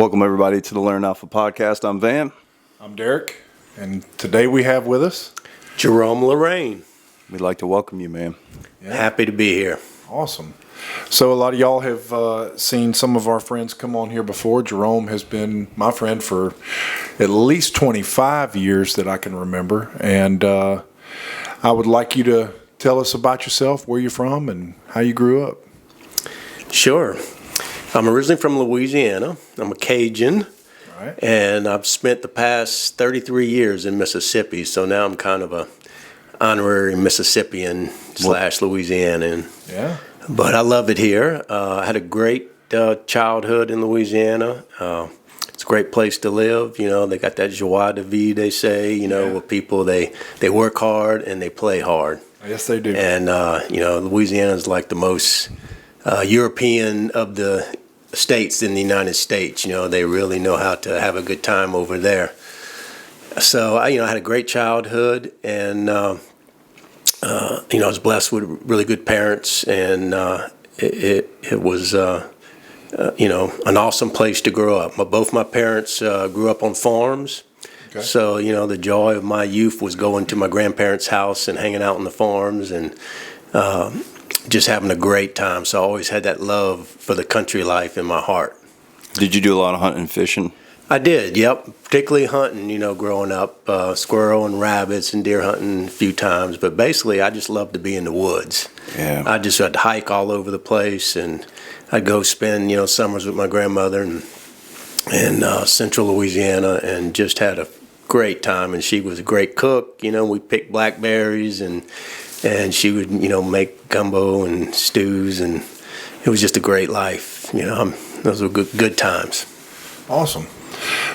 Welcome, everybody, to the Learn Alpha podcast. I'm Van. I'm Derek, and today we have with us Jerome Lorrain. We'd like to welcome you, man. Yeah. Happy to be here. Awesome. So a lot of y'all have seen some of our friends come on here before. Jerome has been my friend for at least 25 years that I can remember, and I would like you to tell us about yourself, where you're from, and how you grew up. Sure. I'm originally from Louisiana. I'm a Cajun, Right. and I've spent the past 33 years in Mississippi, so now I'm kind of a honorary Mississippian / Louisianan. Yeah. But I love it here. I had a great childhood in Louisiana. It's a great place to live. You know, they got that joie de vivre, they say, where people, they work hard and they play hard. Yes, they do. And, Louisiana is like the most European of the states in the United States. You know, they really know how to have a good time over there. So, I had a great childhood, and, I was blessed with really good parents, and it was, an awesome place to grow up. Both my parents grew up on farms. Okay. So, the joy of my youth was going to my grandparents' house and hanging out on the farms and just having a great time. So I always had that love for the country life in my heart. Did you do a lot of hunting and fishing? I did, yep. Particularly hunting, growing up, squirrel and rabbits and deer hunting a few times. But basically, I just loved to be in the woods. Yeah. I'd hike all over the place, and I'd go spend, summers with my grandmother in central Louisiana, and just had a great time. And she was a great cook. We picked blackberries, and she would, make gumbo and stews, and it was just a great life. Those were good times. Awesome.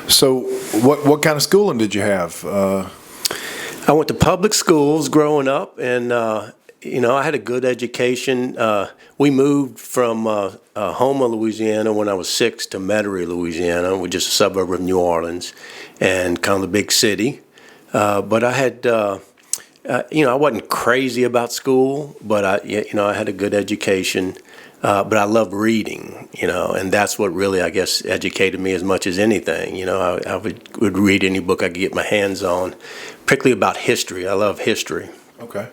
So what kind of schooling did you have? I went to public schools growing up, and I had a good education. We moved from Houma, Louisiana, when I was 6 to Metairie, Louisiana, which is a suburb of New Orleans, and kind of the big city. But I had, I wasn't crazy about school, but I had a good education. But I love reading, and that's what really, I guess, educated me as much as anything. I would read any book I could get my hands on, particularly about history. I love history. Okay.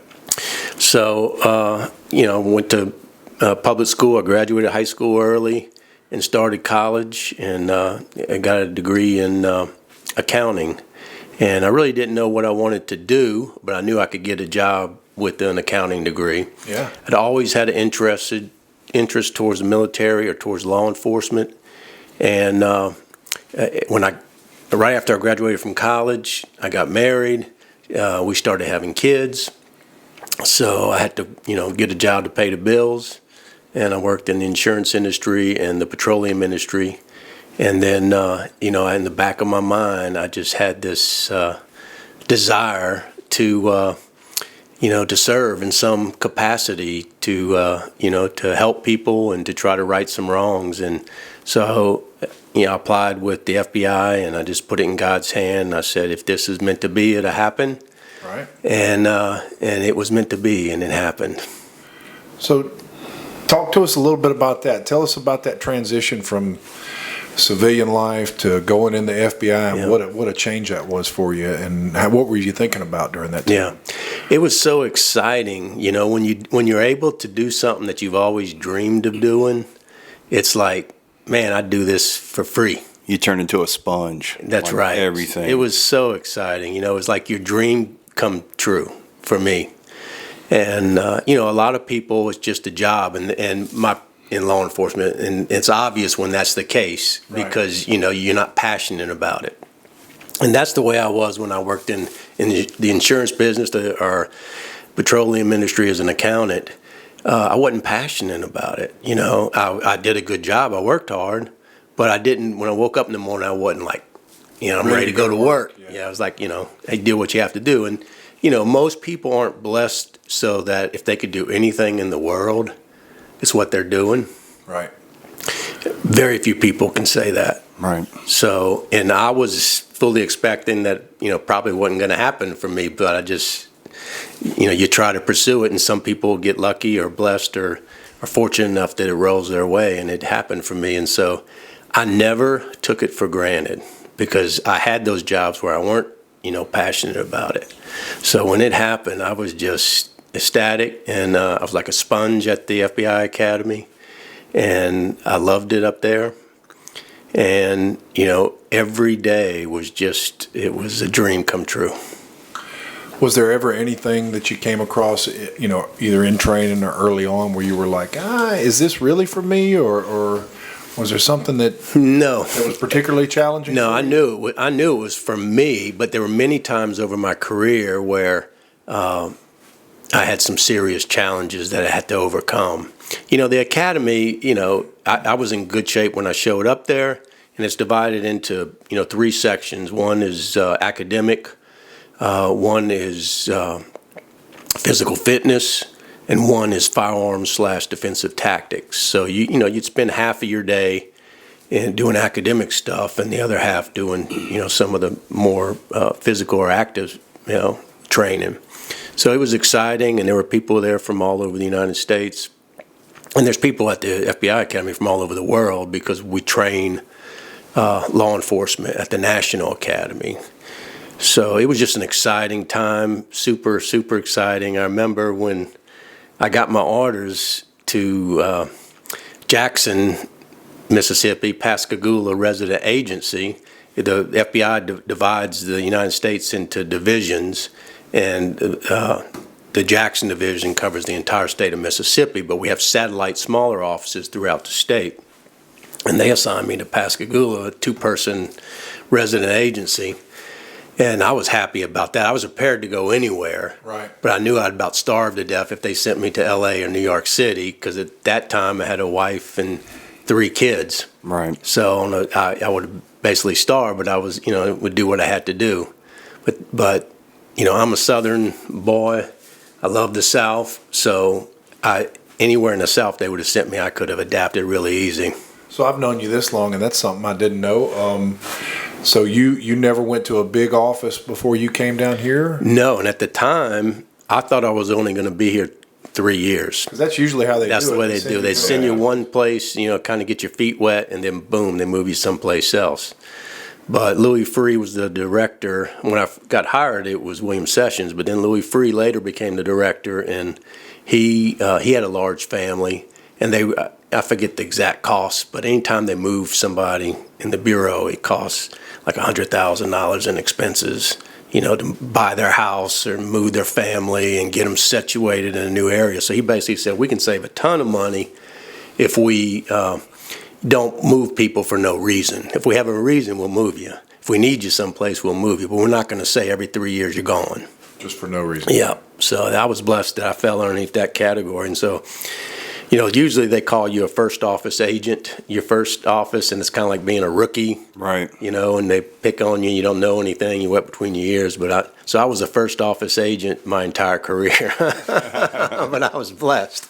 So, went to public school. I graduated high school early and started college, and I got a degree in accounting. And I really didn't know what I wanted to do, but I knew I could get a job with an accounting degree. Yeah. I'd always had an interest towards the military or towards law enforcement. And right after I graduated from college, I got married. We started having kids. So I had to, get a job to pay the bills. And I worked in the insurance industry and the petroleum industry. And then, in the back of my mind, I just had this desire to to serve in some capacity, to help people and to try to right some wrongs. And so, I applied with the FBI, and I just put it in God's hand. And I said, if this is meant to be, it'll happen. Right. And it was meant to be, and it happened. So talk to us a little bit about that. Tell us about that transition from civilian life to going in the FBI, and what a change that was for you, and what were you thinking about during that time? Yeah, it was so exciting. When you're able to do something that you've always dreamed of doing, it's like, man, I'd do this for free. You turn into a sponge. That's right. Everything. It was so exciting. It was like your dream come true for me. And a lot of people, it's just a job, and in law enforcement, and it's obvious when that's the case, because you're not passionate about it. And that's the way I was when I worked in the insurance business or petroleum industry as an accountant. I wasn't passionate about it. I did a good job. I worked hard, but I didn't. When I woke up in the morning, I wasn't like, I'm ready to go to work. I was like, hey, do what you have to do. And most people aren't blessed so that if they could do anything in the world, it's what they're doing. Right. Very few people can say that. Right. So, and I was fully expecting that, probably wasn't going to happen for me, but I just, you try to pursue it, and some people get lucky or blessed or are fortunate enough that it rolls their way, and it happened for me. And so I never took it for granted because I had those jobs where I weren't, passionate about it. So when it happened, I was just ecstatic, and I was like a sponge at the FBI Academy, and I loved it up there. And, every day it was a dream come true. Was there ever anything that you came across, either in training or early on, where you were like, is this really for me, or was there something that was particularly challenging? No, I knew it was for me, but there were many times over my career where I had some serious challenges that I had to overcome. The academy, I was in good shape when I showed up there, and it's divided into 3 sections. One is academic. One is physical fitness, and one is firearms/defensive tactics. So you'd spend half of your day in doing academic stuff, and the other half doing some of the more physical or active training. So it was exciting, and there were people there from all over the United States, and there's people at the FBI Academy from all over the world because we train law enforcement at the National Academy. So it was just an exciting time, super, super exciting. I remember when I got my orders to Jackson, Mississippi, Pascagoula Resident Agency. The FBI divides the United States into divisions, and the Jackson Division covers the entire state of Mississippi, but we have satellite smaller offices throughout the state. And they assigned me to Pascagoula, a 2-person resident agency. And I was happy about that. I was prepared to go anywhere. Right. But I knew I'd about starve to death if they sent me to L.A. or New York City, because at that time I had a wife and 3 kids. Right. So I would have basically starved, but I was, would do what I had to do. But I'm a Southern boy. I love the South. So anywhere in the South they would have sent me, I could have adapted really easy. So I've known you this long, and that's something I didn't know. So you never went to a big office before you came down here? No, and at the time, I thought I was only going to be here 3 years. Because that's usually how they do it. That's the way they do. They send you one place, kind of get your feet wet, and then boom, they move you someplace else. But Louis Free was the director. When I got hired, it was William Sessions, but then Louis Free later became the director, and he had a large family, and I forget the exact cost, but anytime they move somebody in the bureau, it costs like $100,000 in expenses, to buy their house or move their family and get them situated in a new area. So he basically said, we can save a ton of money if we don't move people for no reason. If we have a reason, we'll move you. If we need you someplace, we'll move you. But we're not going to say every 3 years you're gone. Just for no reason. Yeah. So I was blessed that I fell underneath that category. And so, usually they call you a first office agent, your first office, and it's kind of like being a rookie. Right. And they pick on you. You don't know anything. You wet between your ears. So I was a first office agent my entire career. But I was blessed.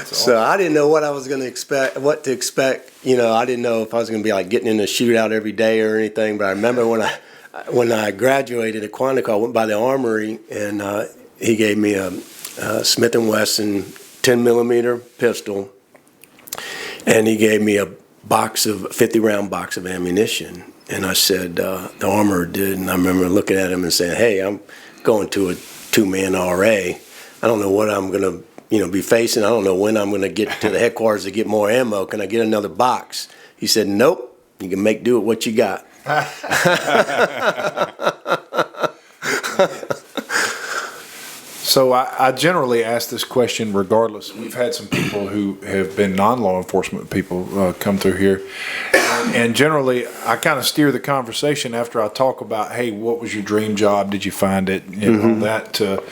So I didn't know what I was going to expect, what to expect. I didn't know if I was going to be like getting in a shootout every day or anything. But I remember when I graduated at Quantico, I went by the armory, and he gave me a Smith & Wesson 10-millimeter pistol, and he gave me a 50-round box of ammunition. And I said, the armorer did, and I remember looking at him and saying, hey, I'm going to a 2-man RA. I don't know what I'm going to be facing. I don't know when I'm going to get to the headquarters to get more ammo. Can I get another box? He said, nope, you can make do with what you got. So I generally ask this question regardless. We've had some people who have been non-law enforcement people come through here. And generally, I kind of steer the conversation after I talk about, hey, what was your dream job? Did you find it? And all that to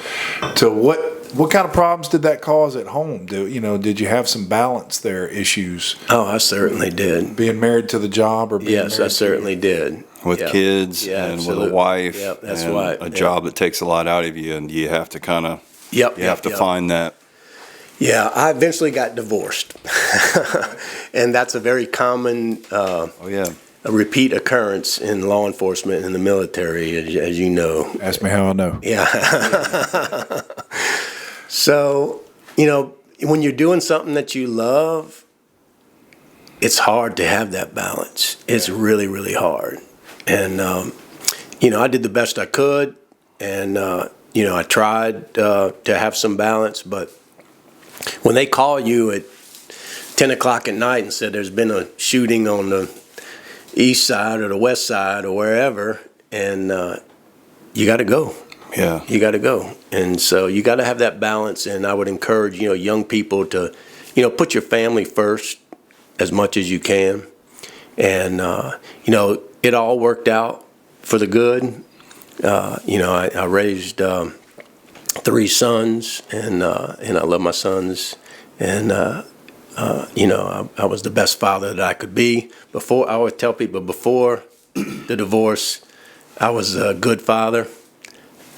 what kind of problems did that cause at home? Did you have some balance there, issues? Oh, I certainly did. Being married to the job, or being yes, I certainly did. With kids and absolutely. with a wife, that's and right. a job that takes a lot out of you, and you have to kind of find that. Yeah, I eventually got divorced, and that's a very common a repeat occurrence in law enforcement and the military, as you know. Ask me how I know. Yeah. So, when you're doing something that you love, it's hard to have that balance. It's really, really hard. And, I did the best I could. And, I tried to have some balance. But when they call you at 10 o'clock at night and said there's been a shooting on the east side or the west side or wherever, and you got to go. Yeah. You got to go. And so you got to have that balance. And I would encourage, young people to, put your family first as much as you can. And, it all worked out for the good. I raised 3 sons, and I love my sons. And, I was the best father that I could be. I always tell people, before the divorce, I was a good father.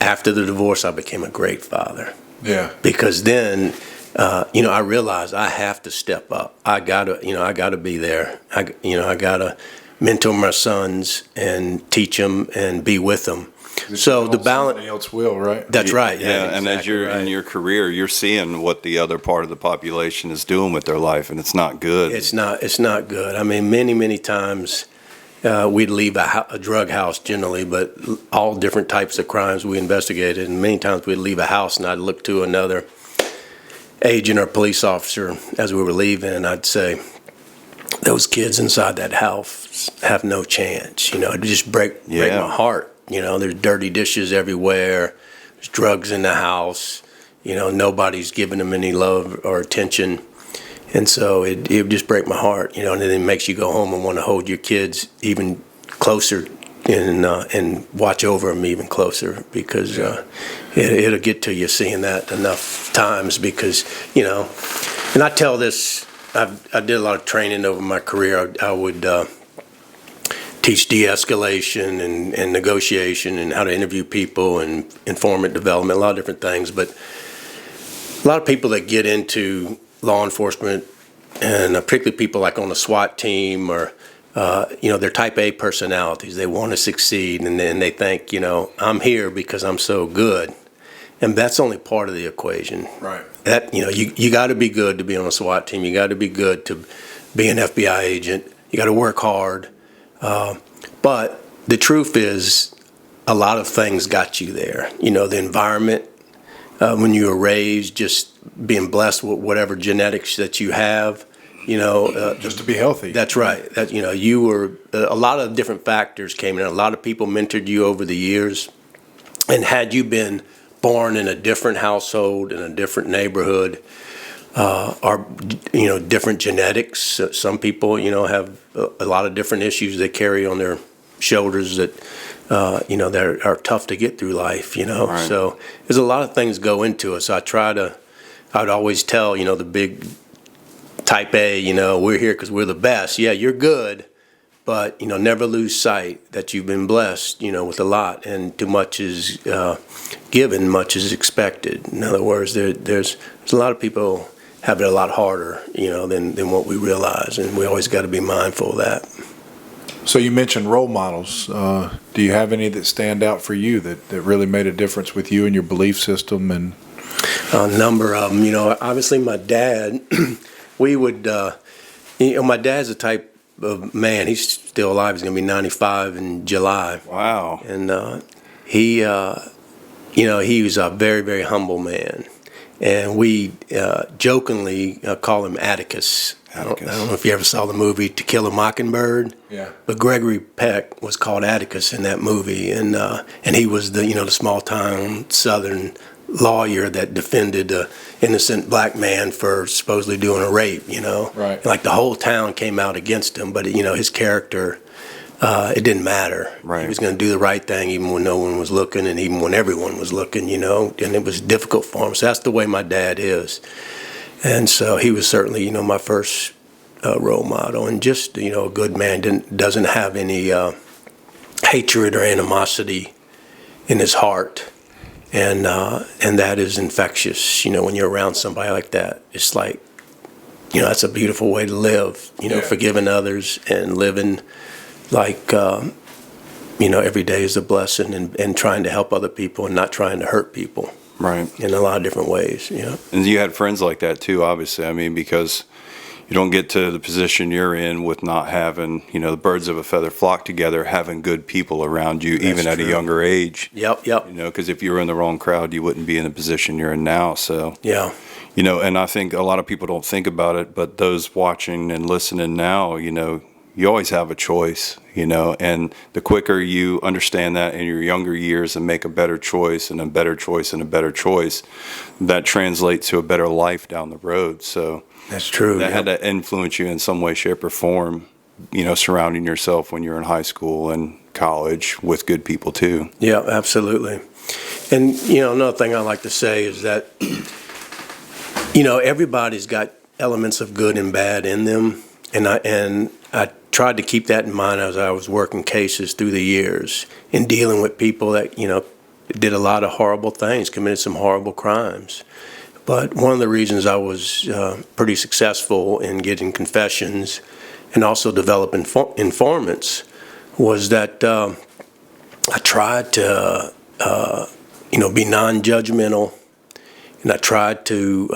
After the divorce, I became a great father. Yeah. Because then, I realized I have to step up. I gotta be there. I gotta mentor my sons and teach them and be with them. So the balance. Somebody else will, right? That's right. Yeah, exactly and as you're right. in your career, you're seeing what the other part of the population is doing with their life, and it's not good. It's not good. I mean, many times we'd leave a drug house generally, but all different types of crimes we investigated. And many times we'd leave a house and I'd look to another agent or police officer as we were leaving, and I'd say, those kids inside that house have no chance. It just break my heart. There's dirty dishes everywhere. There's drugs in the house. Nobody's giving them any love or attention. And so it would just break my heart, and then it makes you go home and want to hold your kids even closer and watch over them even closer, because it'll get to you seeing that enough times, because, and I tell this, I did a lot of training over my career. I would teach de-escalation and negotiation and how to interview people and informant development, a lot of different things. But a lot of people that get into law enforcement, and particularly people like on the SWAT team, or they're type A personalities. They want to succeed, and then they think, I'm here because I'm so good, and that's only part of the equation. Right. That you got to be good to be on a SWAT team. You got to be good to be an FBI agent. You got to work hard. But the truth is, a lot of things got you there. The environment. When you were raised, just being blessed with whatever genetics that you have, just to be healthy. That's right. That you were, a lot of different factors came in. A lot of people mentored you over the years, and had you been born in a different household, in a different neighborhood, or different genetics. Some people, have a lot of different issues they carry on their shoulders that. That are tough to get through life, Right. So there's a lot of things go into it. So I'd always tell, the big type A, we're here because we're the best. Yeah, you're good, but, never lose sight that you've been blessed, with a lot, and too much is given, much is expected. In other words, there's a lot of people have it a lot harder, than what we realize, and we always got to be mindful of that. So you mentioned role models. Do you have any that stand out for you that really made a difference with you and your belief system? And a number of them. Obviously my dad, we would, my dad's a type of man, he's still alive, he's going to be 95 in July. Wow. And he was a very, very humble man. And we jokingly call him Atticus. I don't know if you ever saw the movie To Kill a Mockingbird. Yeah. But Gregory Peck was called Atticus in that movie, and he was the small town Southern lawyer that defended an innocent black man for supposedly doing a rape. Right. And like the whole town came out against him, but his character, it didn't matter. Right. He was going to do the right thing even when no one was looking, and even when everyone was looking. And it was difficult for him. So that's the way my dad is. And so he was certainly, my first role model, and just, a good man. Doesn't have any hatred or animosity in his heart, and that is infectious. When you're around somebody like that, it's like, that's a beautiful way to live. Forgiving others and living like, every day is a blessing, and trying to help other people and not trying to hurt people. Right. In a lot of different ways, And you had friends like that too, obviously. I mean, because, you don't get to the position you're in with not having, the birds of a feather flock together, having good people around you, even at a younger age. Yep. Because if you were in the wrong crowd, you wouldn't be in the position you're in now. So, Yeah. And I think a lot of people don't think about it, but those watching and listening now, you always have a choice, and the quicker you understand that in your younger years and make a better choice and a better choice and a better choice, that translates to a better life down the road. So that's true. That had to influence you in some way, shape, or form, surrounding yourself when you're in high school and college with good people too. Yeah, absolutely. And, another thing I like to say is that, everybody's got elements of good and bad in them. And I tried to keep that in mind as I was working cases through the years in dealing with people that, did a lot of horrible things, committed some horrible crimes. But one of the reasons I was pretty successful in getting confessions and also developing informants was that I tried to, be non-judgmental, and I tried to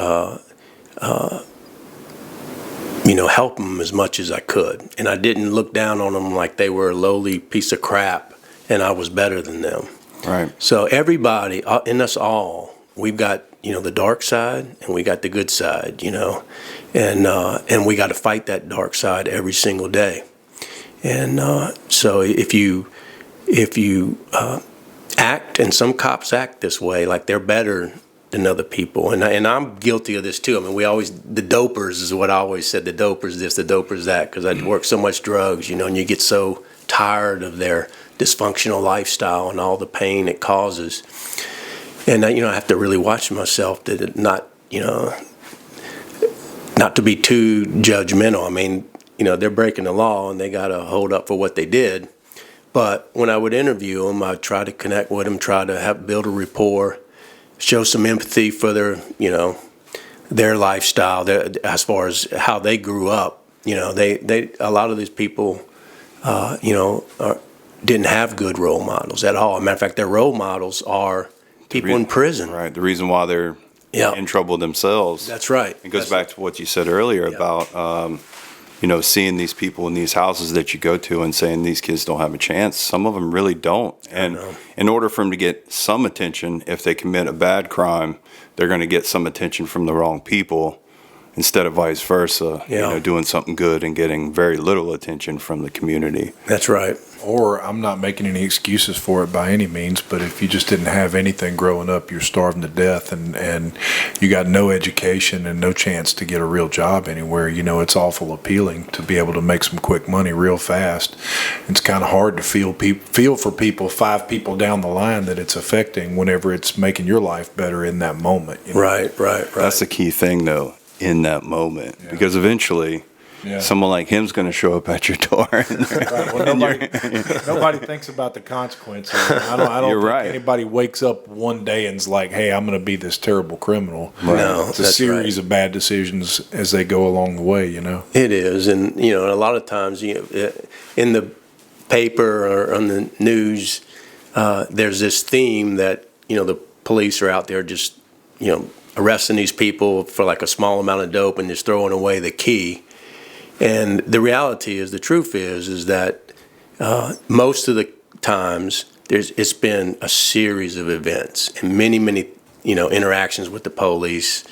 help them as much as I could. And I didn't look down on them like they were a lowly piece of crap and I was better than them. Right. So everybody, in us all, we've got, the dark side and we got the good side, and we got to fight that dark side every single day. And so if you act, and some cops act this way, like they're better than other people, and I'm guilty of this too. I mean, the dopers is what I always said, the dopers this, the dopers that, because I work so much drugs, and you get so tired of their dysfunctional lifestyle and all the pain it causes. And I have to really watch myself to not to be too judgmental. I mean, they're breaking the law and they got to hold up for what they did. But when I would interview them, I'd try to connect with them, try to build a rapport, show some empathy for their lifestyle, as far as how they grew up. They a lot of these people, didn't have good role models at all. As a matter of fact, their role models are people in prison. Right. The reason why they're in trouble themselves. That's right. It goes back to what you said earlier about, seeing these people in these houses that you go to and saying these kids don't have a chance. Some of them really don't. And in order for them to get some attention, if they commit a bad crime, they're going to get some attention from the wrong people instead of vice versa, doing something good and getting very little attention from the community. That's right. Or I'm not making any excuses for it by any means, but if you just didn't have anything growing up, you're starving to death and you got no education and no chance to get a real job anywhere, it's awful appealing to be able to make some quick money real fast. It's kind of hard to feel for people, 5 people down the line that it's affecting whenever it's making your life better in that moment. Right. That's the key thing, though, in that moment, because eventually someone like him's going to show up at your door. Right. Well, nobody thinks about the consequences. I don't You're think right. anybody wakes up one day and's like, hey, I'm going to be this terrible criminal. Right. No, it's a series of bad decisions as they go along the way, It is. And, a lot of times in the paper or on the news, there's this theme that, the police are out there just, arresting these people for like a small amount of dope and just throwing away the key. And the reality is, the truth is that most of the times it's been a series of events and many interactions with the police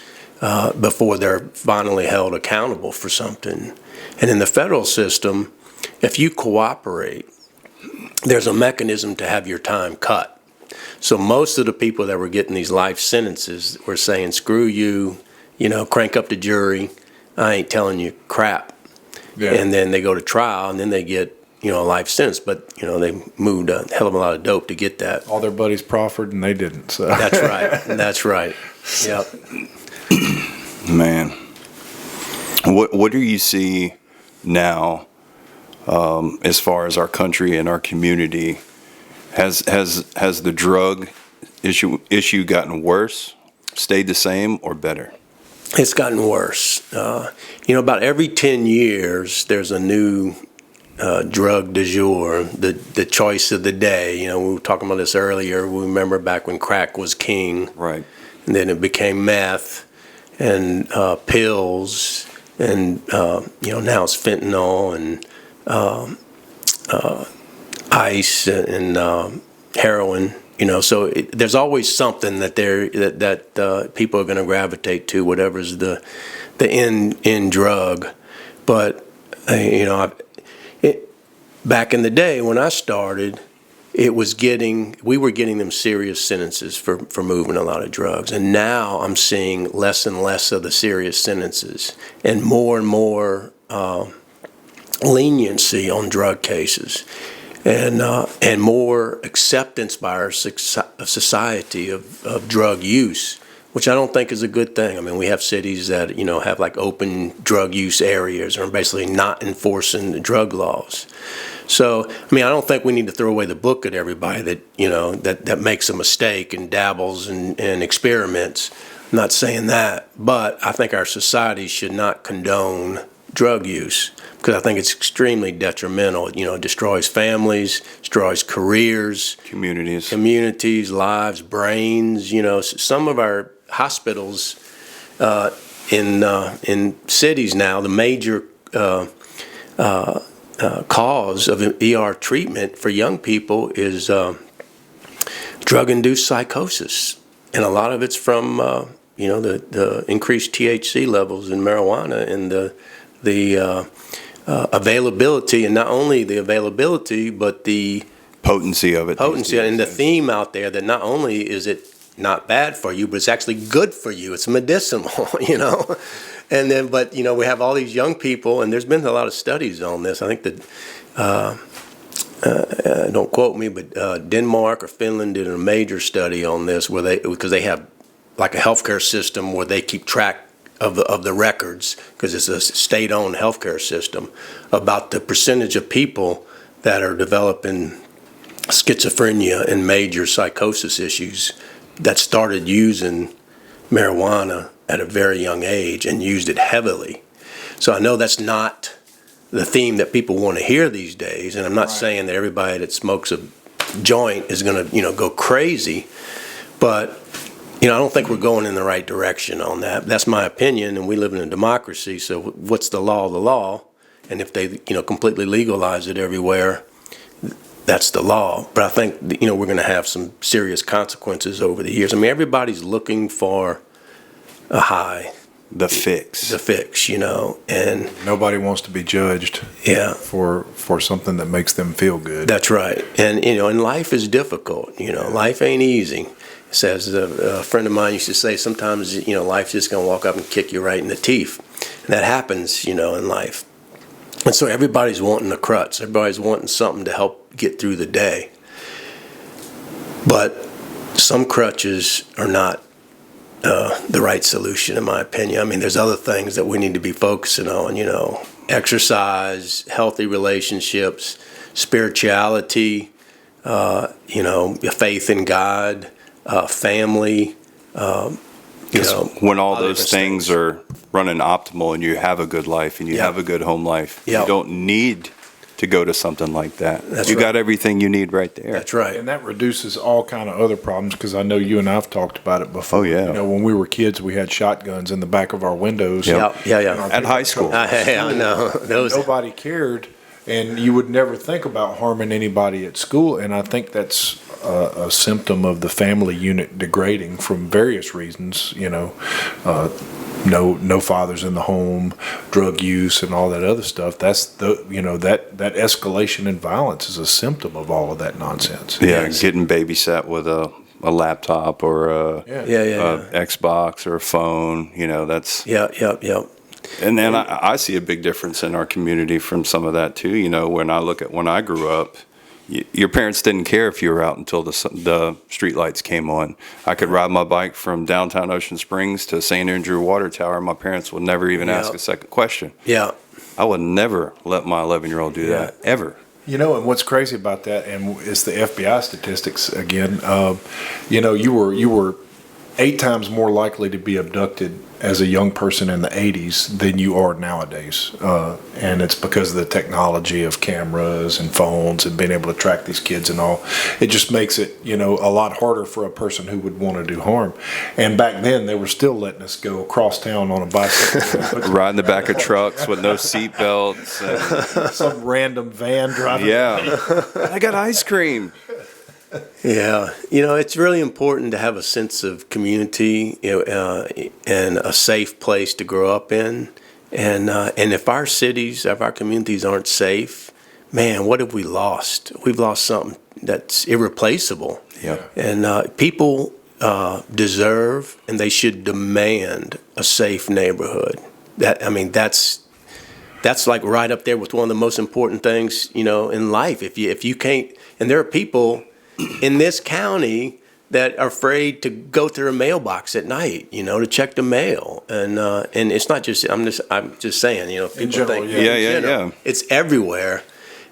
before they're finally held accountable for something. And in the federal system, if you cooperate, there's a mechanism to have your time cut. So most of the people that were getting these life sentences were saying, screw you, crank up the jury, I ain't telling you crap. Yeah. And then they go to trial, and then they get, a life sentence. But, they moved a hell of a lot of dope to get that. All their buddies proffered, and they didn't. So. That's right. That's right. Yep. Man. What do you see now as far as our country and our community? Has the drug issue gotten worse, stayed the same, or better? It's gotten worse. About every 10 years, there's a new drug du jour, the choice of the day. We were talking about this earlier. We remember back when crack was king. Right. And then it became meth and pills and now it's fentanyl and ice and heroin. So there's always something that people are going to gravitate to, whatever's the end drug. But back in the day when I started, we were getting them serious sentences for moving a lot of drugs, and now I'm seeing less and less of the serious sentences and more leniency on drug cases, and more acceptance by our society of drug use, which I don't think is a good thing. I mean, we have cities that have like open drug use areas or basically not enforcing the drug laws. So, I mean, I don't think we need to throw away the book at everybody that makes a mistake and dabbles and experiments. I'm not saying that, but I think our society should not condone drug use because I think it's extremely detrimental. It destroys families, destroys careers, communities, lives, brains. Some of our hospitals in cities now, the major cause of ER treatment for young people is drug-induced psychosis, and a lot of it's from the increased THC levels in marijuana and the availability, and not only the availability but the potency of it. And the theme out there that not only is it not bad for you, but it's actually good for you. It's medicinal, And then, but we have all these young people, and there's been a lot of studies on this. I think that don't quote me, but Denmark or Finland did a major study on this, because they have like a healthcare system where they keep track of the records, because it's a state-owned healthcare system, about the percentage of people that are developing schizophrenia and major psychosis issues that started using marijuana at a very young age and used it heavily. So I know that's not the theme that people want to hear these days, and I'm not saying that everybody that smokes a joint is going to go crazy, but I don't think we're going in the right direction on that. That's my opinion, and we live in a democracy, so what's the law? The law, and if they completely legalize it everywhere, that's the law. But I think we're going to have some serious consequences over the years. I mean, everybody's looking for a high, the fix, and nobody wants to be judged. Yeah, for something that makes them feel good. That's right. And and life is difficult. Life ain't easy. Says a friend of mine used to say, sometimes life's just gonna walk up and kick you right in the teeth, and that happens in life. And so everybody's wanting a crutch. Everybody's wanting something to help get through the day. But some crutches are not the right solution, in my opinion. I mean, there's other things that we need to be focusing on, exercise, healthy relationships, spirituality, faith in God, family. When all those things are running optimal and you have a good life and you have a good home life, you don't need to go to something like that. You got everything you need right there. That's right. And that reduces all kind of other problems, because I know you and I have talked about it before. Oh, yeah. When we were kids, we had shotguns in the back of our windows. Yeah. At high school. I know. Nobody cared, and you would never think about harming anybody at school, and I think that's a symptom of the family unit degrading from various reasons, no fathers in the home, drug use, and all that other stuff. That's that escalation in violence is a symptom of all of that nonsense. Yeah, getting babysat with a laptop or a Xbox or a phone. That's And then I see a big difference in our community from some of that too. When I grew up, your parents didn't care if you were out until the street lights came on. I could ride my bike from downtown Ocean Springs to St. Andrew Water Tower, and my parents would never even ask a second question. Yeah. I would never let my 11-year-old do that, ever. And what's crazy about that, and it's the FBI statistics again, you were 8 times more likely to be abducted as a young person in the 80s than you are nowadays. And it's because of the technology of cameras and phones and being able to track these kids and all. It just makes it, a lot harder for a person who would want to do harm. And back then, they were still letting us go across town on a bicycle. Ride in the back of trucks with no seat belts. Some random van driving. Yeah. I got ice cream. Yeah, it's really important to have a sense of community, and a safe place to grow up in. And if our cities, if our communities aren't safe, man, what have we lost? We've lost something that's irreplaceable. Yeah. And people deserve and they should demand a safe neighborhood. That's like right up there with one of the most important things, in life. If you can't, and there are people in this county that are afraid to go through a mailbox at night, to check the mail, and it's not just I'm just saying, people in general, think, yeah. It's everywhere,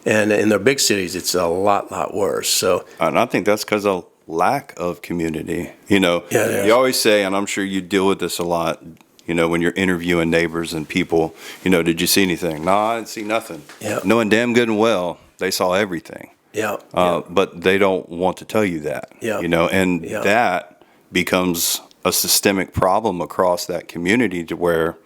and in the big cities, it's a lot worse. So, and I think that's because of lack of community. Yeah. You always say, and I'm sure you deal with this a lot. When you're interviewing neighbors and people, did you see anything? No, I didn't see nothing. Yeah. Knowing damn good and well, they saw everything. Yeah. But they don't want to tell you that. Yeah. And Yeah. that becomes a systemic problem across that community to where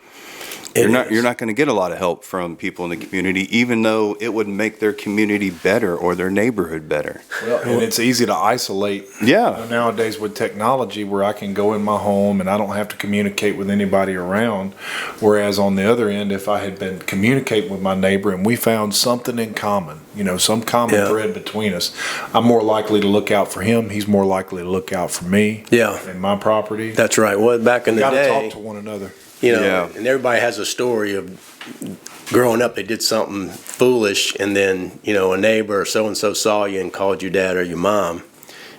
you're not going to get a lot of help from people in the community, even though it would make their community better or their neighborhood better. Well, and it's easy to isolate. Yeah. Nowadays with technology, where I can go in my home and I don't have to communicate with anybody around. Whereas on the other end, if I had been communicating with my neighbor and we found something in common, some common thread between us, I'm more likely to look out for him. He's more likely to look out for me. Yeah. And my property. That's right. Well, back in the Got to day, talk to one another. Yeah. And everybody has a story of growing up, they did something foolish, and then, a neighbor or so-and-so saw you and called your dad or your mom.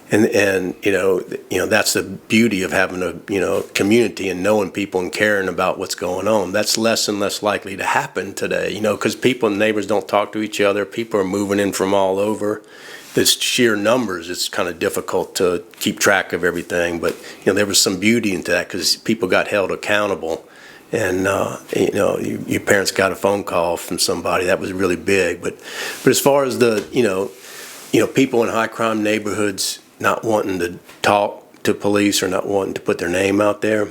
And that's the beauty of having a, community and knowing people and caring about what's going on. That's less and less likely to happen today, because people and neighbors don't talk to each other. People are moving in from all over. This sheer numbers, it's kind of difficult to keep track of everything. But, there was some beauty into that because people got held accountable. And, your parents got a phone call from somebody. That was really big. But as far as the, people in high crime neighborhoods not wanting to talk to police or not wanting to put their name out there,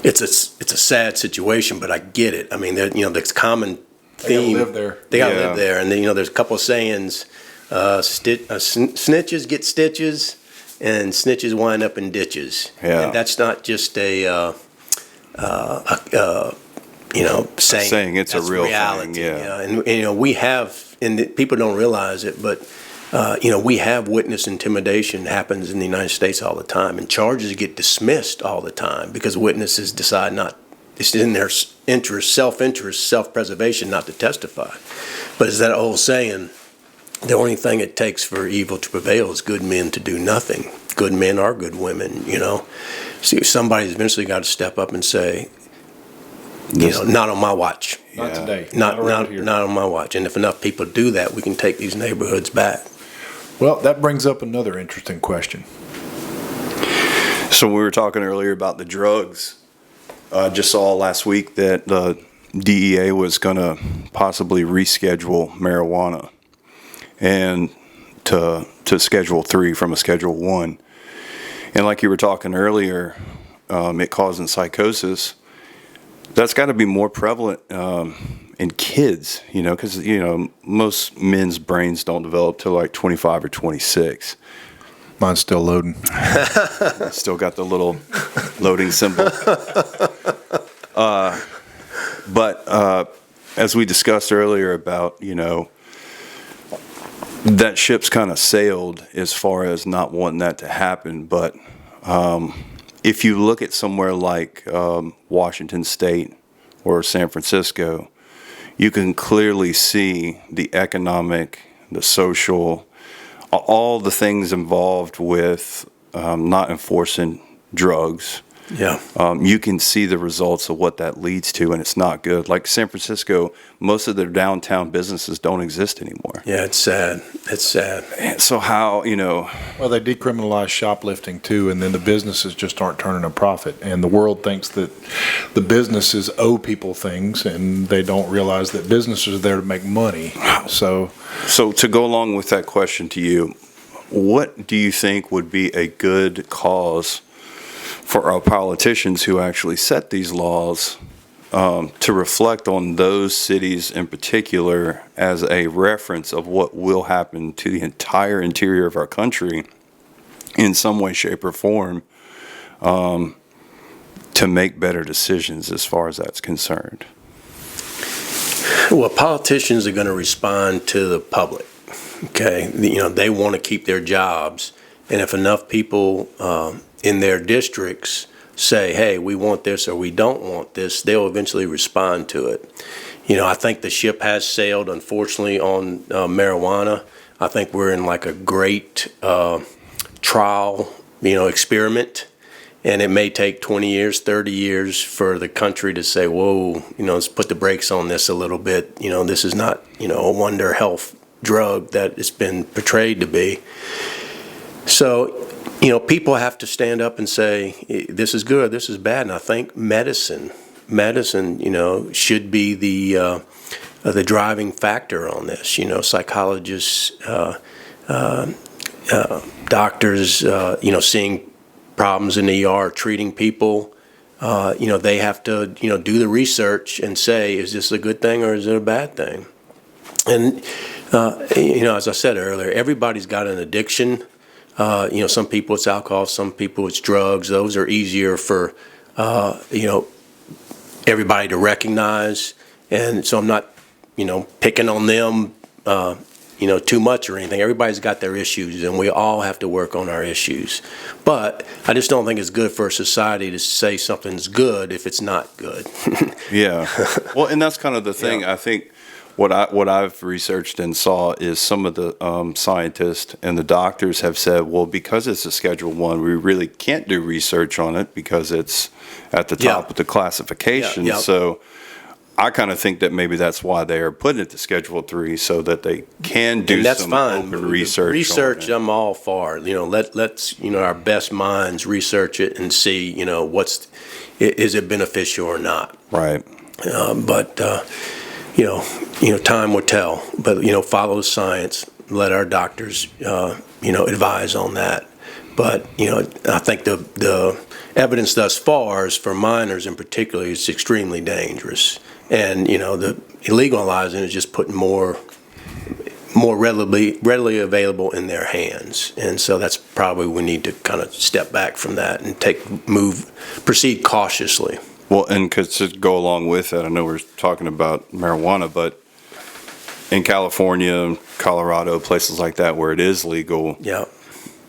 it's a sad situation, but I get it. I mean, there's common theme. They gotta live there. They gotta live there. And then, there's a couple of sayings, snitches get stitches and snitches wind up in ditches. Yeah. And that's not just a saying. It's That's a real reality. thing. Yeah. And we have, and people don't realize it, but we have witness intimidation happens in the United States all the time, and charges get dismissed all the time because witnesses decide it's in their interest, self-preservation not to testify. But it's that old saying, the only thing it takes for evil to prevail is good men to do nothing. Good men are good women, See, somebody's eventually got to step up and say, not on my watch. Not today. Not around here. Not on my watch. And if enough people do that, we can take these neighborhoods back. Well, that brings up another interesting question. So we were talking earlier about the drugs. I just saw last week that the DEA was going to possibly reschedule marijuana and to Schedule 3 from a Schedule 1. And like you were talking earlier, it causing psychosis. That's got to be more prevalent in kids, because, most men's brains don't develop till like 25 or 26. Mine's still loading. Still got the little loading symbol. But as we discussed earlier about, that ship's kind of sailed as far as not wanting that to happen. But if you look at somewhere like Washington State or San Francisco, you can clearly see the economic, the social, all the things involved with not enforcing drugs Yeah. You can see the results of what that leads to, and it's not good. Like San Francisco, most of their downtown businesses don't exist anymore. Yeah, it's sad. It's sad. And so how, Well, they decriminalize shoplifting too, and then the businesses just aren't turning a profit. And the world thinks that the businesses owe people things, and they don't realize that businesses are there to make money. So to go along with that question to you, what do you think would be a good cause for our politicians who actually set these laws to reflect on those cities in particular as a reference of what will happen to the entire interior of our country in some way, shape, or form, to make better decisions as far as that's concerned? Well, politicians are going to respond to the public. Okay, they want to keep their jobs, and if enough people in their districts say, "Hey, we want this" or "We don't want this," they'll eventually respond to it. I think the ship has sailed, unfortunately, on marijuana. I think we're in like a great trial, experiment, and it may take 20 years, 30 years for the country to say, "Whoa, let's put the brakes on this a little bit." This is not, a wonder health drug that it's been portrayed to be. So, people have to stand up and say, this is good, this is bad. And I think medicine, should be the driving factor on this. Psychologists, doctors, seeing problems in the ER, treating people, they have to, do the research and say, is this a good thing or is it a bad thing? And, as I said earlier, everybody's got an addiction. Some people it's alcohol, some people it's drugs. Those are easier for, everybody to recognize. And so I'm not, picking on them, too much or anything. Everybody's got their issues, and we all have to work on our issues. But I just don't think it's good for a society to say something's good if it's not good. Yeah. Well, and that's kind of the thing. Yeah. I think what I've researched and saw is some of the scientists and the doctors have said, well, because it's a Schedule 1, we really can't do research on it because it's at the top of the classification. Yeah. So I kind of think that maybe that's why they are putting it to Schedule 3 so that they can do some open research. Research, on it. I'm all for. Let's our best minds research it and see is it beneficial or not. Right. But time will tell. But follow the science. Let our doctors advise on that. But I think the evidence thus far is for minors in particular is extremely dangerous. And the illegalizing is just putting more readily available in their hands. And so that's probably we need to kind of step back from that and proceed cautiously. Well, and to go along with that, I know we're talking about marijuana, but in California, Colorado, places like that where it is legal,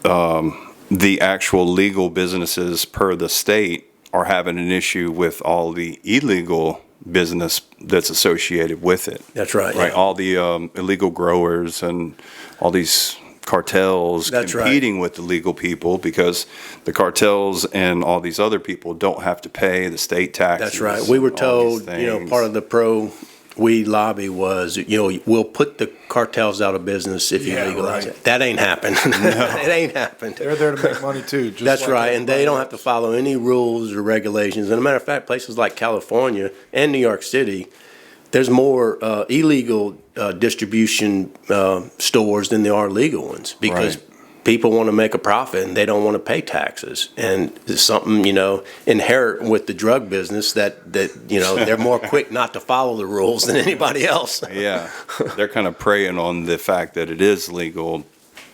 the actual legal businesses per the state are having an issue with all the illegal business that's associated with it. That's right. Right. Yeah. All the illegal growers and all these cartels competing with the legal people because the cartels and all these other people don't have to pay the state taxes. That's right. We were told, part of the pro-weed lobby was, we'll put the cartels out of business if you legalize it. That ain't happened. No. It ain't happened. they're there to make money too. That's like right. And they don't have to follow any rules or regulations. And as a matter of fact, places like California and New York City, there's more illegal distribution stores than there are legal ones because people want to make a profit and they don't want to pay taxes. And there's something, inherent with the drug business that they're more quick not to follow the rules than anybody else. Yeah. They're kind of preying on the fact that it is legal,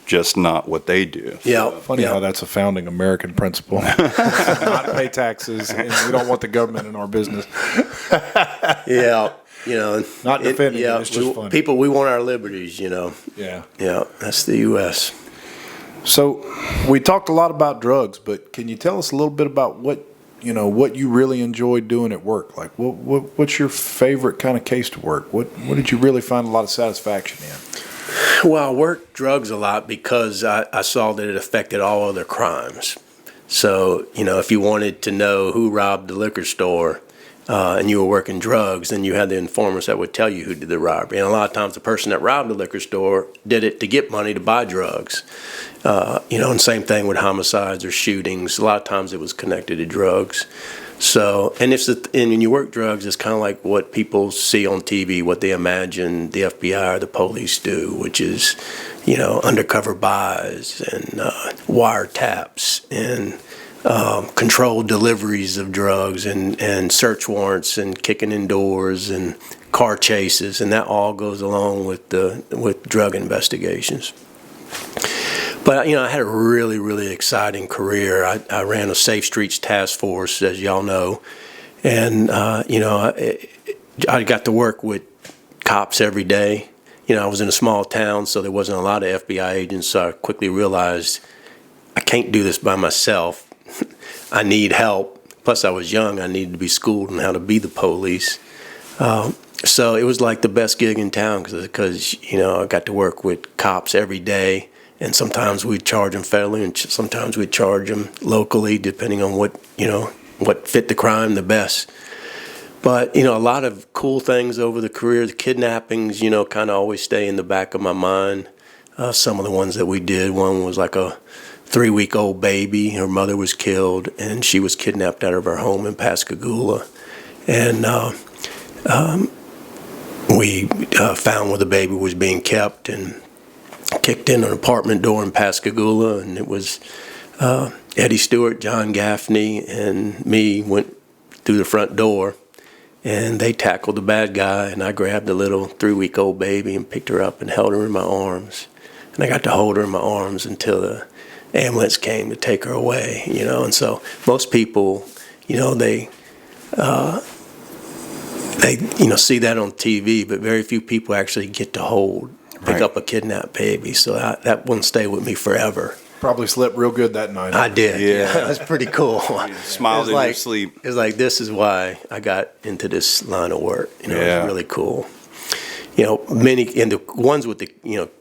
just not what they do. Yeah. Funny how that's a founding American principle. Not pay taxes, and we don't want the government in our business. Yeah. Not defending it, it's just funny. People, we want our liberties, Yeah. Yeah, that's the U.S. So we talked a lot about drugs, but can you tell us a little bit about what you really enjoy doing at work? Like what's your favorite kind of case to work? What did you really find a lot of satisfaction in? Well, I worked drugs a lot because I saw that it affected all other crimes. So, if you wanted to know who robbed the liquor store and you were working drugs, then you had the informers that would tell you who did the robbery. And a lot of times the person that robbed the liquor store did it to get money to buy drugs. And same thing with homicides or shootings. A lot of times it was connected to drugs. So, and when you work drugs, it's kind of like what people see on TV, what they imagine the FBI or the police do, which is, undercover buys and wiretaps and controlled deliveries of drugs and search warrants and kicking in doors and car chases, and that all goes along with drug investigations. But, I had a really, really exciting career. I ran a Safe Streets Task Force, as y'all know, and, I got to work with cops every day. I was in a small town, so there wasn't a lot of FBI agents, so I quickly realized I can't do this by myself. I need help. Plus, I was young. I needed to be schooled on how to be the police. So it was like the best gig in town because I got to work with cops every day. And sometimes we'd charge them federally, and sometimes we'd charge them locally, depending on what fit the crime the best. But, a lot of cool things over the career. The kidnappings, kind of always stay in the back of my mind. Some of the ones that we did, one was like a 3-week-old baby. Her mother was killed, and she was kidnapped out of her home in Pascagoula. And we found where the baby was being kept and kicked in an apartment door in Pascagoula, and it was Eddie Stewart, John Gaffney, and me went through the front door, and they tackled the bad guy, and I grabbed the little 3-week-old baby and picked her up and held her in my arms. And I got to hold her in my arms until the ambulance came to take her away, And so most people, they see that on TV, but very few people actually get to pick up a kidnapped baby. So that one stayed with me forever. Probably slept real good that night. I did. Yeah. That's pretty cool. Smiled in your sleep. It's like, this is why I got into this line of work. It's really cool. And the ones with the,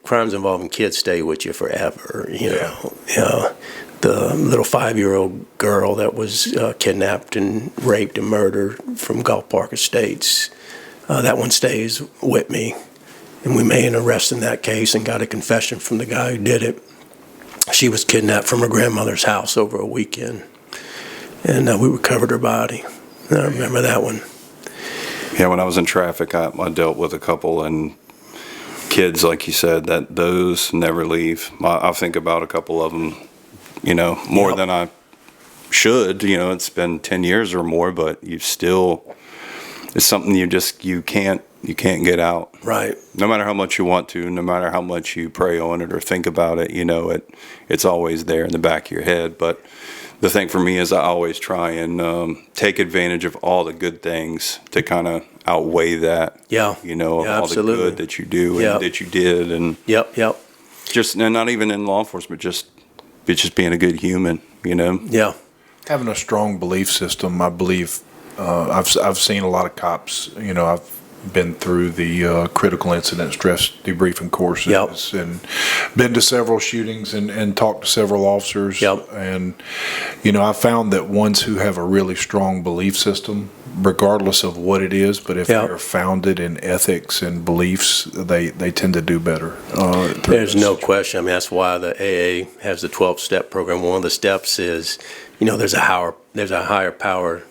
crimes involving kids stay with you forever. The little 5-year-old girl that was kidnapped and raped and murdered from Gulf Park Estates, that one stays with me. And we made an arrest in that case and got a confession from the guy who did it. She was kidnapped from her grandmother's house over a weekend, and we recovered her body. And I remember that one. Yeah, when I was in traffic, I dealt with a couple, and kids, like you said, that those never leave. I think about a couple of them, more than I should. It's been 10 years or more, but it's something you can't get out. Right. No matter how much you want to, no matter how much you pray on it or think about it, it's always there in the back of your head. But the thing for me is I always try and take advantage of all the good things to kind of outweigh that. Yeah. All absolutely. the good that you do and that you did. And Yep. just, and not even in law enforcement, just being a good human, Yeah. Having a strong belief system, I believe. I've seen a lot of cops. I've been through the critical incident stress debriefing courses and been to several shootings and talked to several officers. And, I found that ones who have a really strong belief system, regardless of what it is, but if they're founded in ethics and beliefs, they tend to do better. There's no question. I mean, that's why the AA has the 12-step program. One of the steps is, there's a higher power,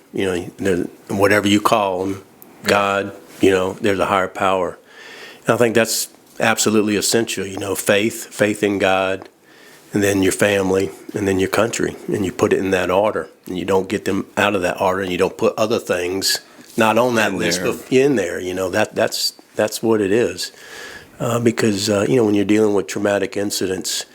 whatever you call them, God, there's a higher power. And I think that's absolutely essential, faith in God, and then your family, and then your country, and you put it in that order, and you don't get them out of that order, and you don't put other things not on that list, but in there. That's what it is. Because when you're dealing with traumatic incidents,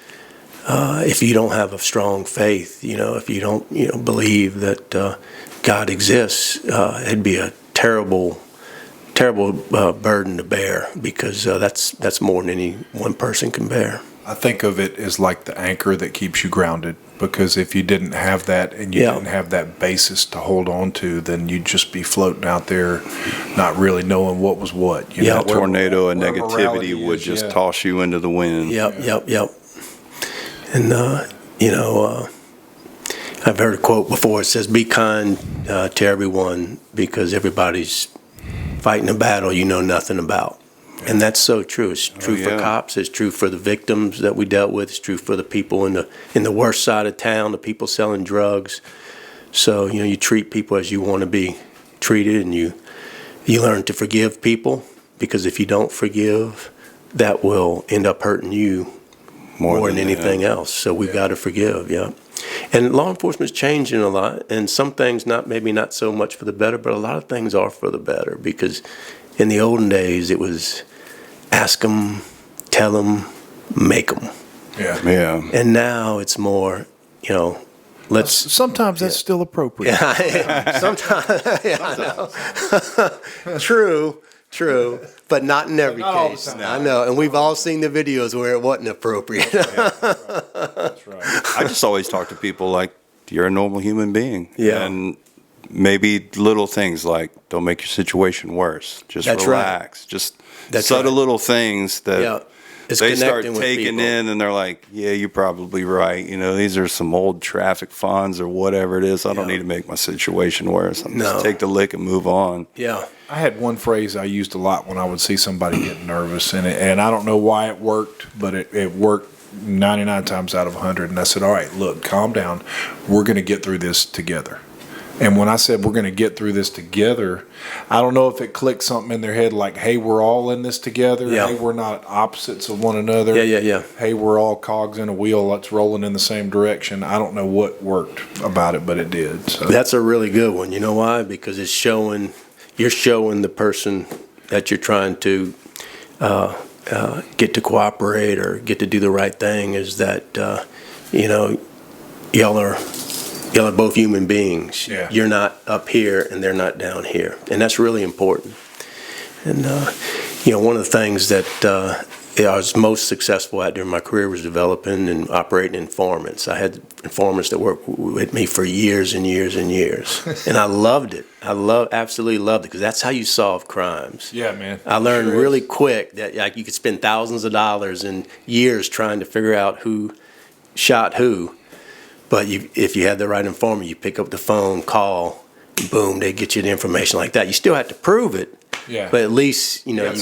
if you don't have a strong faith, if you don't believe that God exists, it'd be a terrible burden to bear, because that's more than any one person can bear. I think of it as like the anchor that keeps you grounded, because if you didn't have that and you didn't have that basis to hold on to, then you'd just be floating out there not really knowing what was what. A tornado of negativity would just toss you into the wind. Yep. And, I've heard a quote before. It says, "Be kind to everyone because everybody's fighting a battle you know nothing about." And that's so true. It's true for cops. It's true for the victims that we dealt with. It's true for the people in the worst side of town, the people selling drugs. So, you treat people as you want to be treated, and you learn to forgive people, because if you don't forgive, that will end up hurting you more than anything else. So we've got to forgive, And law enforcement's changing a lot, and some things maybe not so much for the better, but a lot of things are for the better, because in the olden days it was ask them, tell them, make them. Yeah. And now it's more, let's. Sometimes that's still appropriate. Sometimes, I know. True, but not in every Not all the case. time. I know, and we've all seen the videos where it wasn't appropriate. That's right. I just always talk to people like you're a normal human being. Yeah. And maybe little things like don't make your situation worse. Just That's relax. right. Just That's subtle right. little things that It's they start connecting with taking people. in, and they're like, yeah, you're probably right. These are some old traffic fines or whatever it is. I don't need to make my situation worse. I'm just take the lick and move on. Yeah. I had one phrase I used a lot when I would see somebody getting nervous, and I don't know why it worked, but it worked 99 times out of 100. And I said, all right, look, calm down. We're going to get through this together. And when I said we're going to get through this together, I don't know if it clicked something in their head like, hey, we're all in this together. Yeah. Hey, we're not opposites of one another. Yeah. Hey, we're all cogs in a wheel. Let's rolling in the same direction. I don't know what worked about it, but it did. So. That's a really good one. You know why? Because you're showing the person that you're trying to get to cooperate or get to do the right thing is that, y'all are both human beings. Yeah. You're not up here and they're not down here. And that's really important. And, one of the things that I was most successful at during my career was developing and operating informants. I had informants that worked with me for years and years and years. And I loved it. Absolutely loved it, because that's how you solve crimes. Yeah, man. I learned Sure really is. quick that you could spend thousands of dollars and years trying to figure out who shot who. But if you had the right informant, you pick up the phone, call, boom, they get you the information like that. You still have to prove it, but at least you got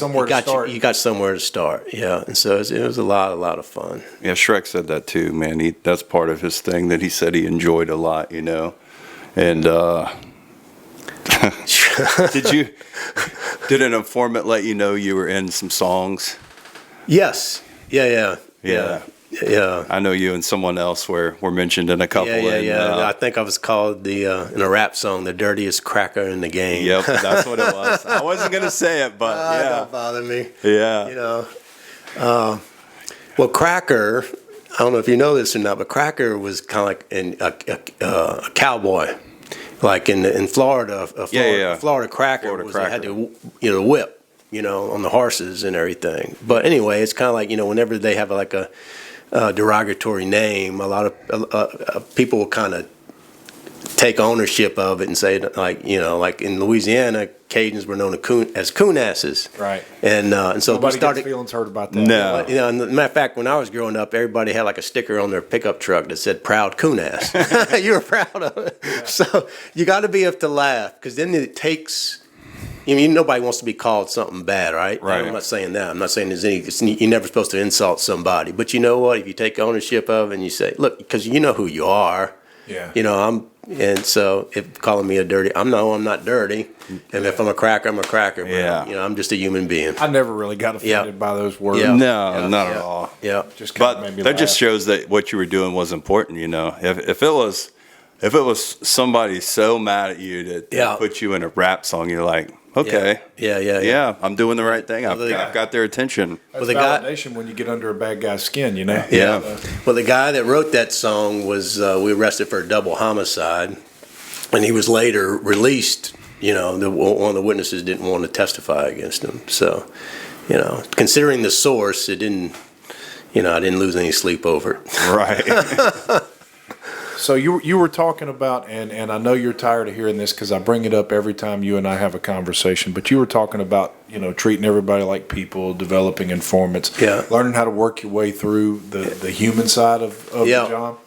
somewhere to start. Yeah, and so it was a lot of fun. Yeah, Shrek said that too, man. That's part of his thing that he said he enjoyed a lot, And did an informant let you know you were in some songs? Yes. Yeah. I know you and someone else were mentioned in a couple. I think I was called in a rap song, the dirtiest cracker in the game. Yep, that's what it was. I wasn't gonna say it, but Don't bother me. Yeah. Well, Cracker, I don't know if you know this or not, but Cracker was kind of like a cowboy, like in Florida. Florida Cracker had to whip, on the horses and everything. But anyway, it's kind of like whenever they have like a derogatory name, a lot of people will kind of take ownership of it and say, like in Louisiana, Cajuns were known as coon asses. Right. And so Nobody we started gets feelings hurt about that. No. and matter of fact, when I was growing up, everybody had like a sticker on their pickup truck that said "Proud Coon Ass." You were proud of it. Yeah. So you got to be able to laugh, because then it takes. Nobody wants to be called something bad, right? Right. I'm not saying that. I'm not saying you're never supposed to insult somebody. But you know what? If you take ownership of it and you say, look, because you know who you are. Yeah. And so if calling me a dirty, I'm not dirty. And if I'm a cracker, I'm a cracker. But Yeah. I'm just a human being. I never really got offended by those words. Yeah. No, not at all. Yeah. Just kind of But made me that laugh. just shows that what you were doing was important. If it was somebody so mad at you that put you in a rap song, you're like, okay, Yeah. I'm doing the right thing. I've got their attention. That's the guy- validation when you get under a bad guy's skin, Yeah. Well, the guy that wrote that song was we arrested for a double homicide, and he was later released. One of the witnesses didn't want to testify against him. So, considering the source, it didn't. I didn't lose any sleep over it. Right. So you were talking about, and I know you're tired of hearing this because I bring it up every time you and I have a conversation, but you were talking about, treating everybody like people, developing informants, learning how to work your way through the human side of the job.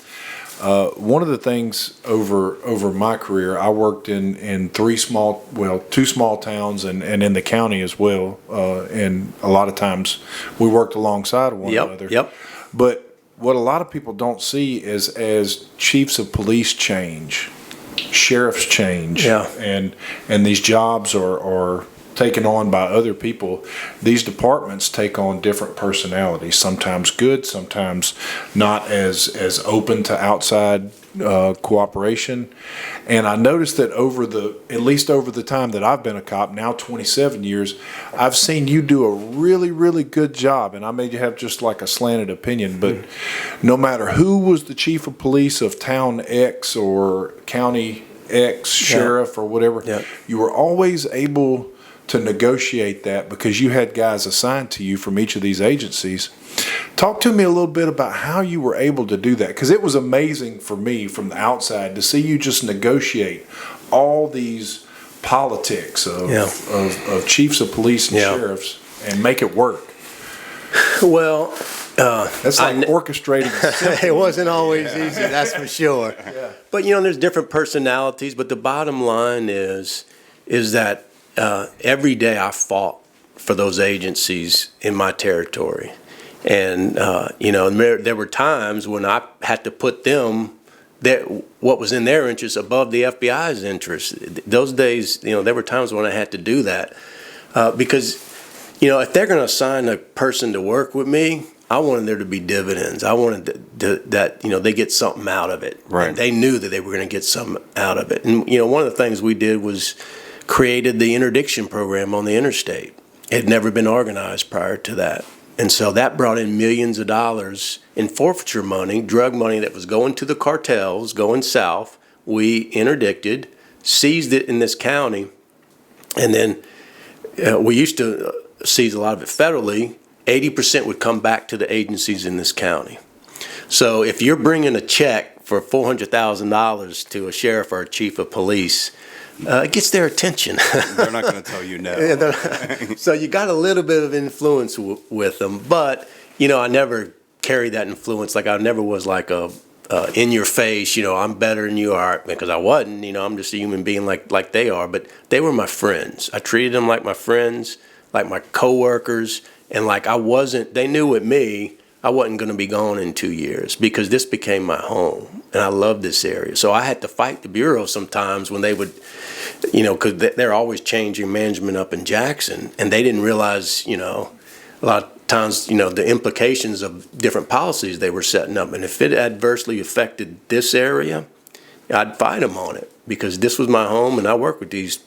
One of the things over my career, I worked in two small towns and in the county as well. And a lot of times we worked alongside one another. Yep. But what a lot of people don't see is as chiefs of police change, sheriffs change, and these jobs are taken on by other people, these departments take on different personalities, sometimes good, sometimes not as open to outside cooperation. And I noticed that at least over the time that I've been a cop, now 27 years, I've seen you do a really, really good job. And I may have just like a slanted opinion, but no matter who was the chief of police of town X or county X, sheriff or whatever, you were always able to negotiate that because you had guys assigned to you from each of these agencies. Talk to me a little bit about how you were able to do that, because it was amazing for me from the outside to see you just negotiate all these politics of chiefs of police and sheriffs and make it work. Well, that's like orchestrating. It wasn't always easy, that's for sure. But there's different personalities. But the bottom line is that every day I fought for those agencies in my territory. And, there were times when I had to put what was in their interest above the FBI's interest. Those days, there were times when I had to do that. Because, if they're going to assign a person to work with me, I wanted there to be dividends. I wanted that they get something out of it. Right. And they knew that they were going to get something out of it. And, one of the things we did was created the interdiction program on the interstate. It had never been organized prior to that. And so that brought in millions of dollars in forfeiture money, drug money that was going to the cartels, going south. We interdicted, seized it in this county, and then we used to seize a lot of it federally. 80% would come back to the agencies in this county. So if you're bringing a check for $400,000 to a sheriff or a chief of police, it gets their attention. They're not going to tell you no. So you got a little bit of influence with them, but I never carried that influence. Like I never was like a in your face. I'm better than you are, because I wasn't. I'm just a human being like they are. But they were my friends. I treated them like my friends, like my coworkers, and like I wasn't. They knew with me, I wasn't going to be gone in 2 years, because this became my home, and I love this area. So I had to fight the Bureau sometimes when they would, because they're always changing management up in Jackson, and they didn't realize, a lot of times, the implications of different policies they were setting up. And if it adversely affected this area, I'd fight them on it, because this was my home, and I work with these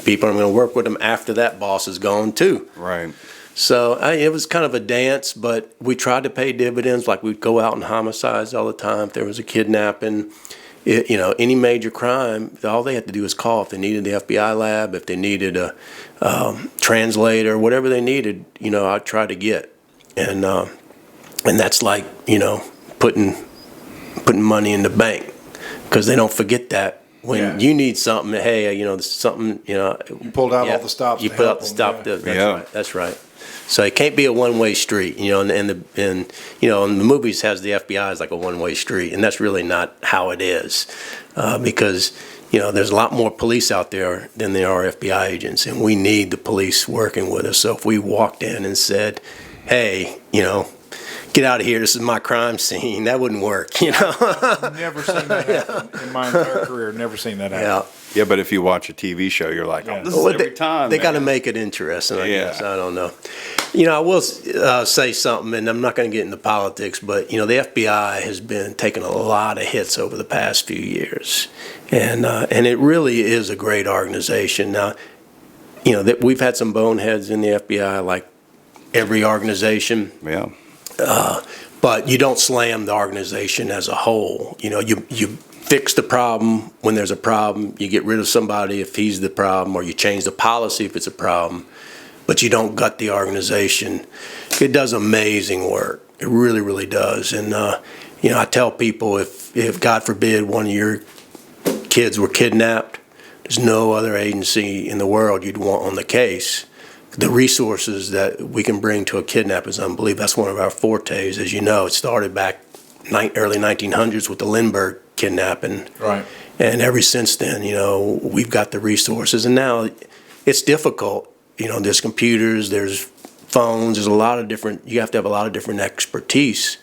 people. I'm going to work with them after that boss is gone too. Right. So it was kind of a dance, but we tried to pay dividends. Like we'd go out in homicides all the time. If there was a kidnapping, any major crime, all they had to do was call. If they needed the FBI lab, if they needed a translator, whatever they needed, I'd try to get. And that's like, putting money in the bank, because they don't forget that. When you need something, hey, there's something, You pulled out all the stops. You put out the stop. That's right. So it can't be a one-way street, and the movies has the FBI as like a one-way street, and that's really not how it is, because there's a lot more police out there than there are FBI agents, and we need the police working with us. So if we walked in and said, hey, get out of here, this is my crime scene, that wouldn't work, I've never seen that happen in my entire career. Never seen that happen. Yeah, but if you watch a TV show, you're like, this is every time. They got to make it interesting, I guess. I don't know. I will say something, and I'm not going to get into politics, but, the FBI has been taking a lot of hits over the past few years. And it really is a great organization. Now, that we've had some boneheads in the FBI, like every organization. Yeah. But you don't slam the organization as a whole. You fix the problem when there's a problem. You get rid of somebody if he's the problem, or you change the policy if it's a problem. But you don't gut the organization. It does amazing work. It really, really does. And I tell people, if God forbid one of your kids were kidnapped, there's no other agency in the world you'd want on the case. The resources that we can bring to a kidnap is unbelievable. That's one of our fortes. As you know, it started back early 1900s with the Lindbergh kidnapping. Right. And ever since then, we've got the resources. And now it's difficult. There's computers, there's phones, there's a lot of different, you have to have a lot of different expertise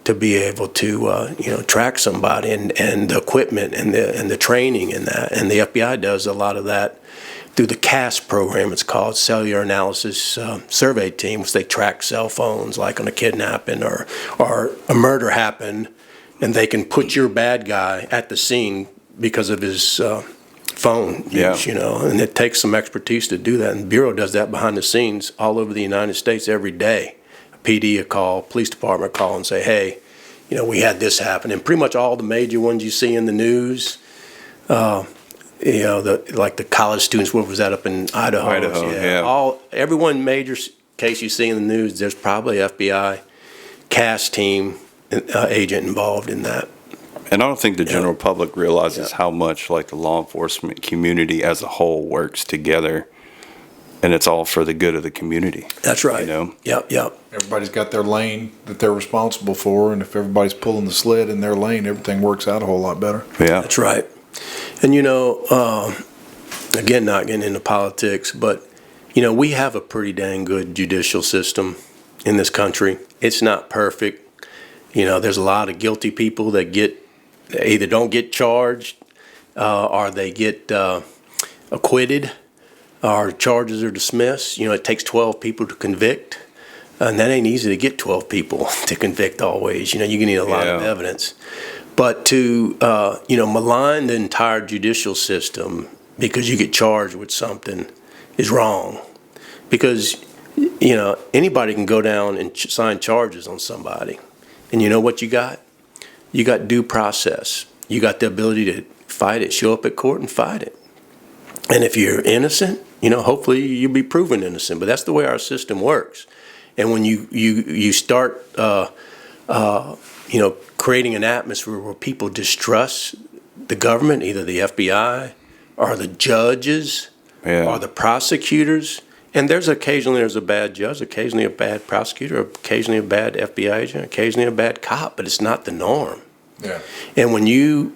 to be able to, track somebody, and the equipment and the training and that. And the FBI does a lot of that through the CAS program. It's called Cellular Analysis Survey Team, which they track cell phones, like on a kidnapping or a murder happened, and they can put your bad guy at the scene because of his phone use, and it takes some expertise to do that. And the Bureau does that behind the scenes all over the United States every day. PD a call, police department call and say, hey, we had this happen. And pretty much all the major ones you see in the news, like the college students, what was that up in Idaho? Every one major case you see in the news, there's probably FBI CAS team agent involved in that. And I don't think the general public realizes how much like the law enforcement community as a whole works together, and it's all for the good of the community. That's right. Yep. Everybody's got their lane that they're responsible for, and if everybody's pulling the sled in their lane, everything works out a whole lot better. Yeah. That's right. And again, not getting into politics, but we have a pretty dang good judicial system in this country. It's not perfect. There's a lot of guilty people that either don't get charged or they get acquitted or charges are dismissed. It takes 12 people to convict, and that ain't easy to get 12 people to convict always. You need a lot of evidence. But to malign the entire judicial system because you get charged with something is wrong. Because anybody can go down and sign charges on somebody, and you know what you got? You got due process. You got the ability to fight it, show up at court and fight it. And if you're innocent, hopefully you'll be proven innocent. But that's the way our system works. And when you start, creating an atmosphere where people distrust the government, either the FBI or the judges or the prosecutors, and occasionally there's a bad judge, occasionally a bad prosecutor, occasionally a bad FBI agent, occasionally a bad cop, but it's not the norm. Yeah. And when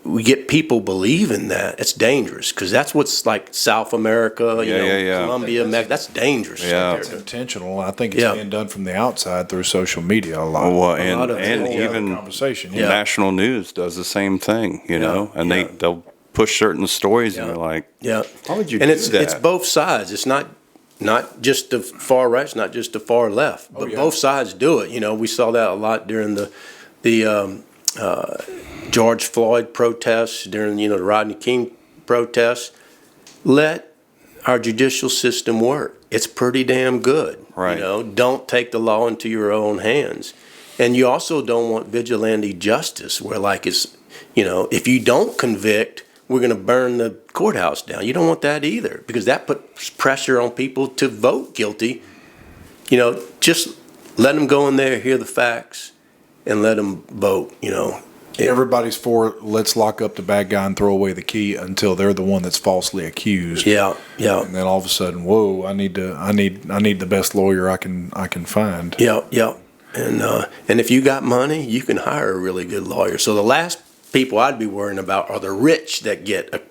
we get people believing that, it's dangerous, because that's what's like South America, Colombia, that's dangerous. Yeah, it's intentional. I think it's being done from the outside through social media a lot. Well, and even conversation. National news does the same thing, and they'll push certain stories, and they're like, "How would you do that?" It's both sides. It's not just the far right, it's not just the far left, but both sides do it. We saw that a lot during the George Floyd protests, during the Rodney King protests. Let our judicial system work. It's pretty damn good. Right. Don't take the law into your own hands. And you also don't want vigilante justice, where it's if you don't convict, we're going to burn the courthouse down. You don't want that either, because that puts pressure on people to vote guilty. Just let them go in there, hear the facts, and let them vote. Everybody's for let's lock up the bad guy and throw away the key until they're the one that's falsely accused. Yeah. And then all of a sudden, whoa! I need the best lawyer I can find. Yeah. And if you got money, you can hire a really good lawyer. So the last people I'd be worrying about are the rich that get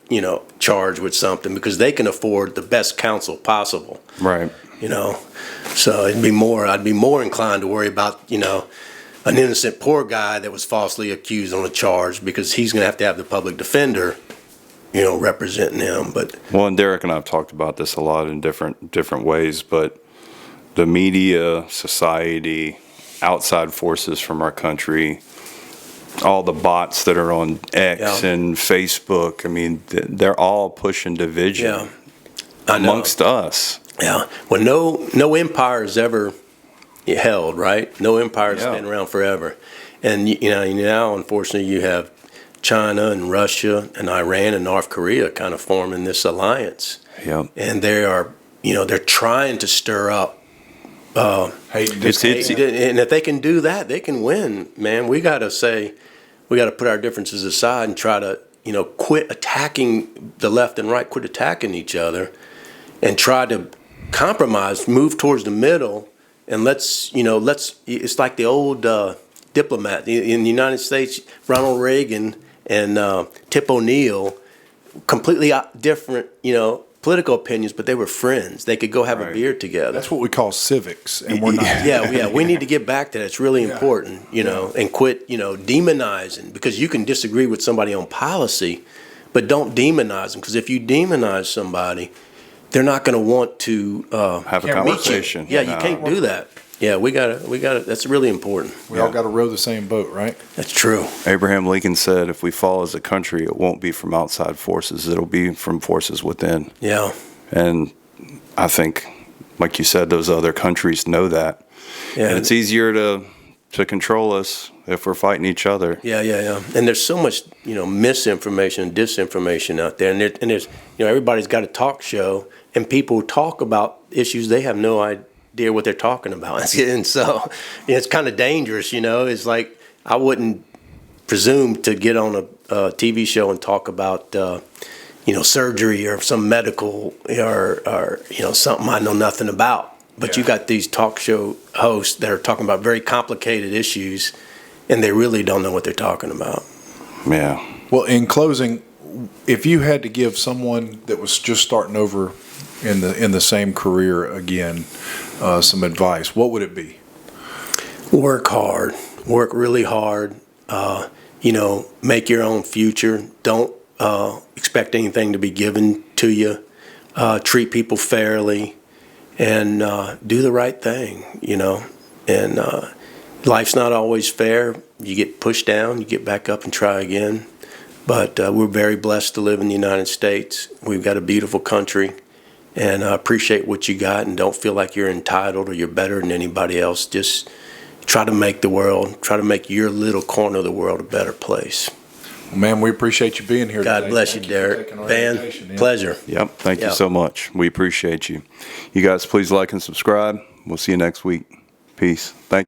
charged with something, because they can afford the best counsel possible. Right. So I'd be more inclined to worry about an innocent poor guy that was falsely accused on a charge, because he's going to have the public defender representing him. And Derek and I have talked about this a lot in different ways, but the media, society, outside forces from our country, all the bots that are on X and Facebook, they're all pushing division amongst us. Yeah. Well, no empire is ever held, right? No empire's been around forever. And now, unfortunately, you have China and Russia and Iran and North Korea kind of forming this alliance. Yeah. And they are, they're trying to stir up hate. And if they can do that, they can win, man. We got to put our differences aside and try to, quit attacking the left and right, quit attacking each other, and try to compromise, move towards the middle. And it's like the old diplomat. In the United States, Ronald Reagan and Tip O'Neill, completely different, political opinions, but they were friends. They could go have a beer together. That's what we call civics, and we're not. Yeah, we need to get back to that. It's really important, and quit, demonizing, because you can disagree with somebody on policy, but don't demonize them, because if you demonize somebody, they're not going to want to have a conversation. Yeah, you can't do that. Yeah, we gotta. That's really important. We all got to row the same boat, right? That's true. Abraham Lincoln said, if we fall as a country, it won't be from outside forces. It'll be from forces within. Yeah. And I think, like you said, those other countries know that. Yeah. And it's easier to control us if we're fighting each other. Yeah. And there's so much, misinformation and disinformation out there. And there's, everybody's got a talk show, and people talk about issues they have no idea what they're talking about. And so it's kind of dangerous, It's like I wouldn't presume to get on a TV show and talk about, surgery or some medical or something I know nothing about. But you got these talk show hosts that are talking about very complicated issues, and they really don't know what they're talking about. Yeah. Well, in closing, if you had to give someone that was just starting over in the same career again some advice, what would it be? Work hard. Work really hard. Make your own future. Don't expect anything to be given to you. Treat people fairly, and do the right thing, And life's not always fair. You get pushed down, you get back up and try again. But we're very blessed to live in the United States. We've got a beautiful country. And appreciate what you got, and don't feel like you're entitled or you're better than anybody else. Just try to make your little corner of the world a better place. Well, man, we appreciate you being here today. God bless you, Derek. Van, pleasure. Yep. Thank you so much. We appreciate you. You guys, please like and subscribe. We'll see you next week. Peace. Thank you.